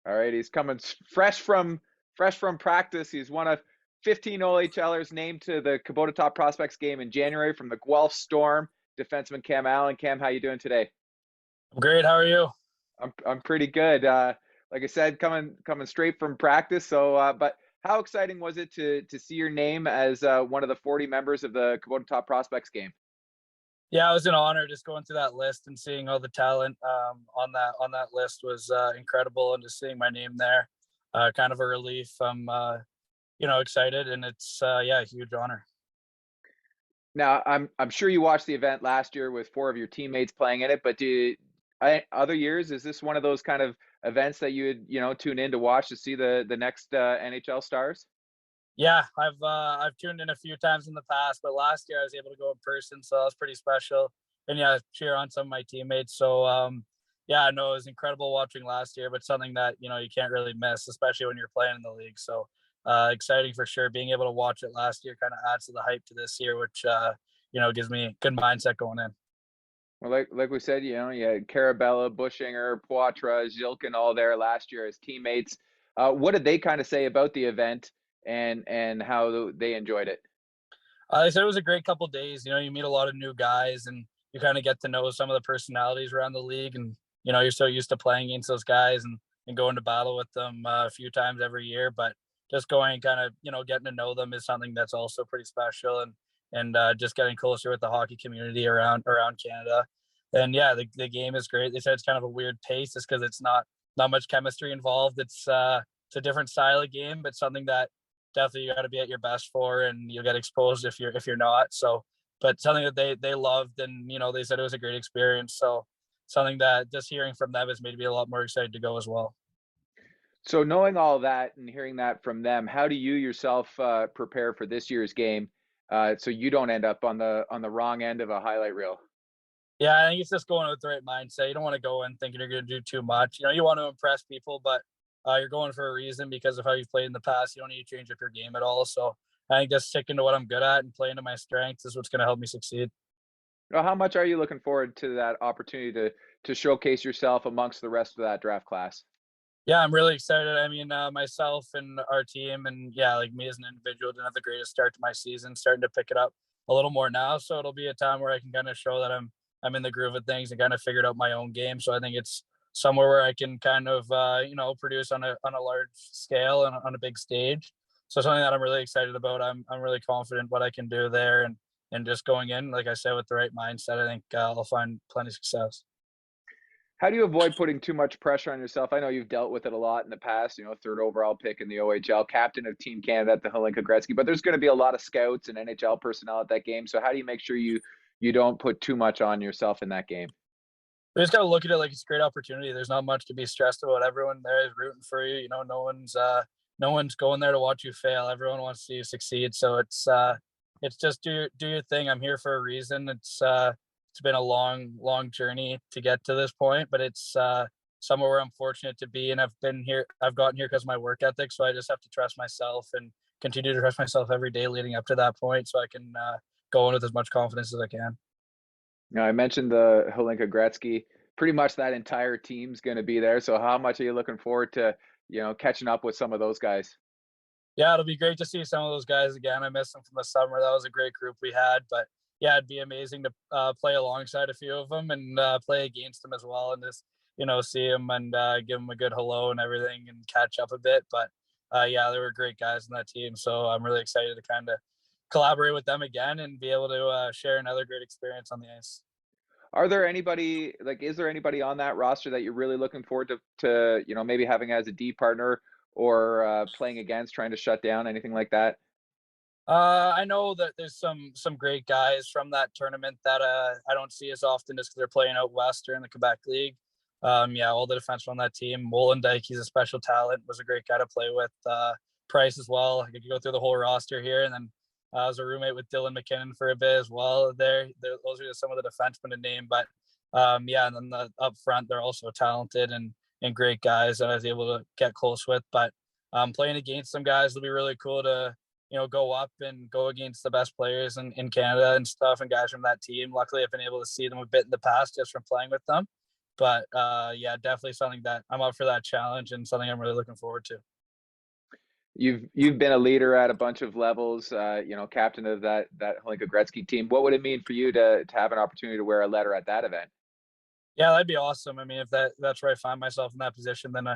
All right, he's coming fresh from practice. He's one of 15 OHLers named to the Kubota Top Prospects Game in January from the Guelph Storm. Defenseman Cam Allen. Cam, how you doing today? I'm great. How are you? I'm pretty good. Like I said, coming straight from practice. But how exciting was it to see your name as one of the 40 members of the Kubota Top Prospects Game? Yeah, it was an honor just going through that list and seeing all the talent on that list was incredible, and just seeing my name there, kind of a relief. I'm excited, and it's a huge honor. Now, I'm sure you watched the event last year with four of your teammates playing in it, but other years, is this one of those kind of events that you would, tune in to watch to see the next NHL stars? Yeah, I've tuned in a few times in the past, but last year I was able to go in person, so that was pretty special. And yeah, cheer on some of my teammates. So yeah, I know it was incredible watching last year, but something that you can't really miss, especially when you're playing in the league. So exciting for sure. Being able to watch it last year kind of adds to the hype to this year, which gives me a good mindset going in. Well, like we said, you had Carabella, Bushinger, Poitras, Zilkin all there last year as teammates. What did they kind of say about the event and how they enjoyed it? They said it was a great couple of days. You meet a lot of new guys, and you kind of get to know some of the personalities around the league. And you're so used to playing against those guys and going to battle with them a few times every year. But just going kind of getting to know them is something that's also pretty special. And just getting closer with the hockey community around Canada. And yeah, the game is great. They said it's kind of a weird pace just because it's not much chemistry involved. It's a different style of game, but something that definitely you got to be at your best for, and you'll get exposed if you're not. So, but something that they loved, and they said it was a great experience. So, something that just hearing from them has made me a lot more excited to go as well. So knowing all that and hearing that from them, how do you yourself prepare for this year's game so you don't end up on the wrong end of a highlight reel? Yeah, I think it's just going with the right mindset. You don't want to go in thinking you're going to do too much. You want to impress people, but you're going for a reason because of how you've played in the past. You don't need to change up your game at all. So I think just sticking to what I'm good at and playing to my strengths is what's going to help me succeed. Well, how much are you looking forward to that opportunity to showcase yourself amongst the rest of that draft class? Yeah, I'm really excited. I mean, myself and our team, and yeah, like me as an individual, didn't have the greatest start to my season. Starting to pick it up a little more now, so it'll be a time where I can kind of show that I'm in the groove of things and kind of figured out my own game. So I think it's somewhere where I can kind of produce on a large scale and on a big stage. So something that I'm really excited about. I'm really confident what I can do there, and just going in, like I said, with the right mindset, I think I'll find plenty of success. How do you avoid putting too much pressure on yourself? I know you've dealt with it a lot in the past, third overall pick in the OHL, captain of Team Canada at the Hlinka Gretzky, but there's going to be a lot of scouts and NHL personnel at that game. So how do you make sure you don't put too much on yourself in that game? We just got to look at it like it's a great opportunity. There's not much to be stressed about. Everyone there is rooting for you. No one's going there to watch you fail. Everyone wants to see you succeed. So it's just do your thing. I'm here for a reason. It's been a long journey to get to this point, but it's somewhere where I'm fortunate to be, and I've gotten here because of my work ethic. So I just have to trust myself and continue to trust myself every day leading up to that point, so I can go in with as much confidence as I can. Now, I mentioned the Hlinka Gretzky. Pretty much that entire team's going to be there. So how much are you looking forward to, catching up with some of those guys? Yeah, it'll be great to see some of those guys again. I missed them from the summer. That was a great group we had. But yeah, it'd be amazing to play alongside a few of them and play against them as well, and just see them and give them a good hello and everything and catch up a bit. But yeah, there were great guys in that team, so I'm really excited to kind of collaborate with them again and be able to share another great experience on the ice. Is there anybody on that roster that you're really looking forward to maybe having as a D partner or playing against, trying to shut down, anything like that? I know that there's some great guys from that tournament that I don't see as often just because they're playing out west or in the Quebec League. Yeah, all the defensemen on that team. Wolendijk, he's a special talent, was a great guy to play with. Price as well. I could go through the whole roster here, and then I was a roommate with Dylan McKinnon for a bit as well. Those are just some of the defensemen to name, but yeah, and then up front they're also talented and great guys that I was able to get close with. But playing against some guys will be really cool to go up and go against the best players in Canada and stuff, and guys from that team. Luckily, I've been able to see them a bit in the past just from playing with them. But yeah, definitely something that I'm up for that challenge and something I'm really looking forward to. You've been a leader at a bunch of levels, captain of that Holinka Gretzky team. What would it mean for you to have an opportunity to wear a letter at that event? Yeah, that'd be awesome. I mean, if that's where I find myself in that position, then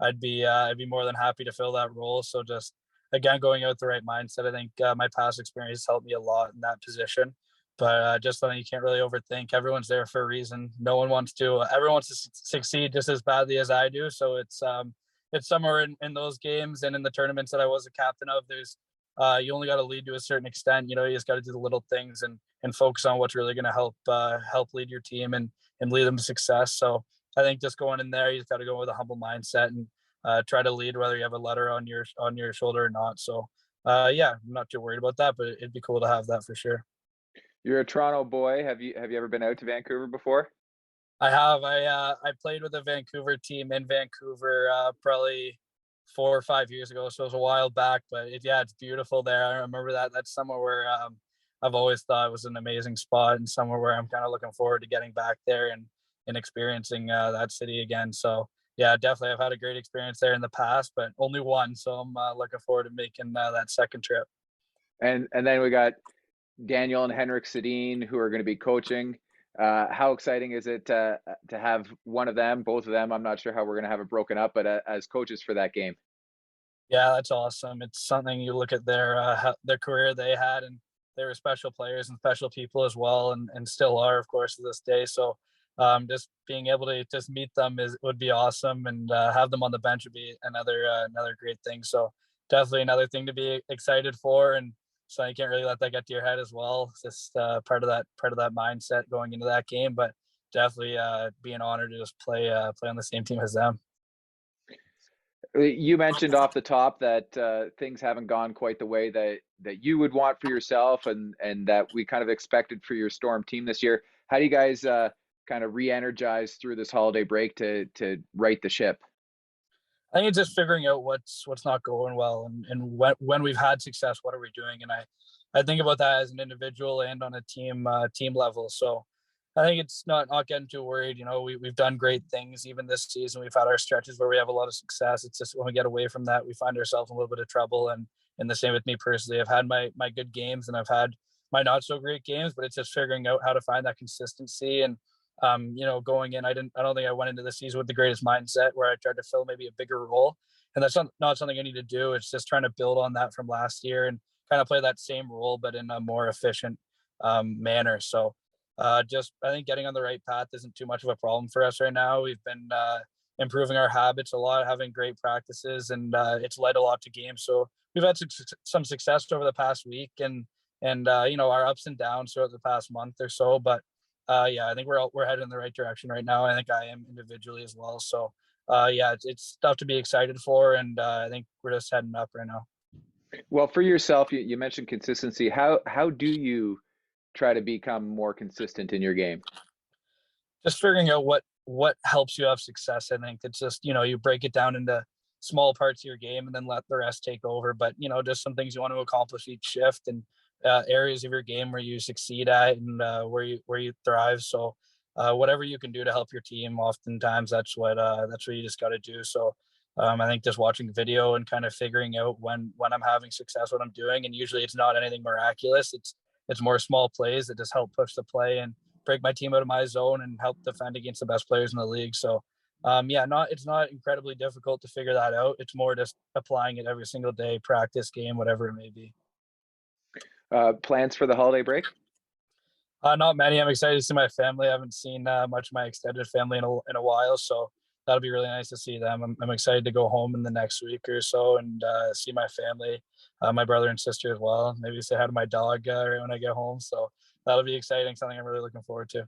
I'd be more than happy to fill that role. So just again, going out with the right mindset. I think my past experience helped me a lot in that position. But just something you can't really overthink. Everyone's there for a reason. No one wants to. Everyone wants to succeed just as badly as I do. So it's somewhere in those games and in the tournaments that I was a captain of. There's you only got to lead to a certain extent. You know, you just got to do the little things and focus on what's really going to help lead your team and lead them to success. So I think just going in there, you just got to go with a humble mindset and try to lead, whether you have a letter on your shoulder or not. So yeah, I'm not too worried about that, but it'd be cool to have that for sure. You're a Toronto boy. Have you ever been out to Vancouver before? I have. I played with a Vancouver team in Vancouver probably 4 or 5 years ago, so it was a while back. But yeah, it's beautiful there. I remember that. That's somewhere where I've always thought it was an amazing spot and somewhere where I'm kind of looking forward to getting back there and experiencing that city again. So yeah, definitely, I've had a great experience there in the past, but only one. So I'm looking forward to making that second trip. And then we got Daniel and Henrik Sedin, who are going to be coaching. How exciting is it to have one of them, both of them? I'm not sure how we're going to have it broken up, but as coaches for that game. Yeah, that's awesome. It's something you look at their career they had, and they were special players and special people as well, and still are, of course, to this day. So, just being able to just meet them would be awesome, and have them on the bench would be another great thing. So, definitely another thing to be excited for, and so you can't really let that get to your head as well. It's just part of that mindset going into that game, but definitely be an honor to just play on the same team as them. You mentioned off the top that things haven't gone quite the way that you would want for yourself, and that we kind of expected for your Storm team this year. How do you guys kind of re-energize through this holiday break to right the ship? I think it's just figuring out what's not going well, and when we've had success, what are we doing? And I think about that as an individual and on a team level. So I think it's not getting too worried. You know, we've done great things even this season. We've had our stretches where we have a lot of success. It's just when we get away from that, we find ourselves in a little bit of trouble. And the same with me personally. I've had my good games and I've had my not so great games, but it's just figuring out how to find that consistency. And going in, I don't think I went into the season with the greatest mindset where I tried to fill maybe a bigger role. And that's not something I need to do. It's just trying to build on that from last year and kind of play that same role, but in a more efficient manner. So just I think getting on the right path isn't too much of a problem for us right now. We've been improving our habits a lot, having great practices, and it's led a lot to games. So we've had some success over the past week, and our ups and downs throughout the past month or so. But yeah, I think we're headed in the right direction right now. I think I am individually as well. So yeah, it's stuff to be excited for, and I think we're just heading up right now. Well, for yourself, you mentioned consistency. How do you try to become more consistent in your game? Just figuring out what helps you have success. I think it's just you break it down into small parts of your game and then let the rest take over. But just some things you want to accomplish each shift and areas of your game where you succeed at and where you thrive. So whatever you can do to help your team, oftentimes that's what you just got to do. So I think just watching video and kind of figuring out when I'm having success, what I'm doing, and usually it's not anything miraculous. It's more small plays that just help push the play and break my team out of my zone and help defend against the best players in the league. So yeah, it's not incredibly difficult to figure that out. It's more just applying it every single day, practice, game, whatever it may be. Plans for the holiday break? Not many. I'm excited to see my family. I haven't seen much of my extended family in a while, so that'll be really nice to see them. I'm excited to go home in the next week or so and see my family, my brother and sister as well. Maybe say hi to my dog right when I get home. So that'll be exciting. Something I'm really looking forward to.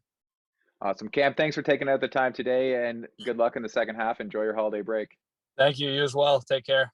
Awesome. Cam, thanks for taking out the time today, and good luck in the second half. Enjoy your holiday break. Thank you. You as well. Take care.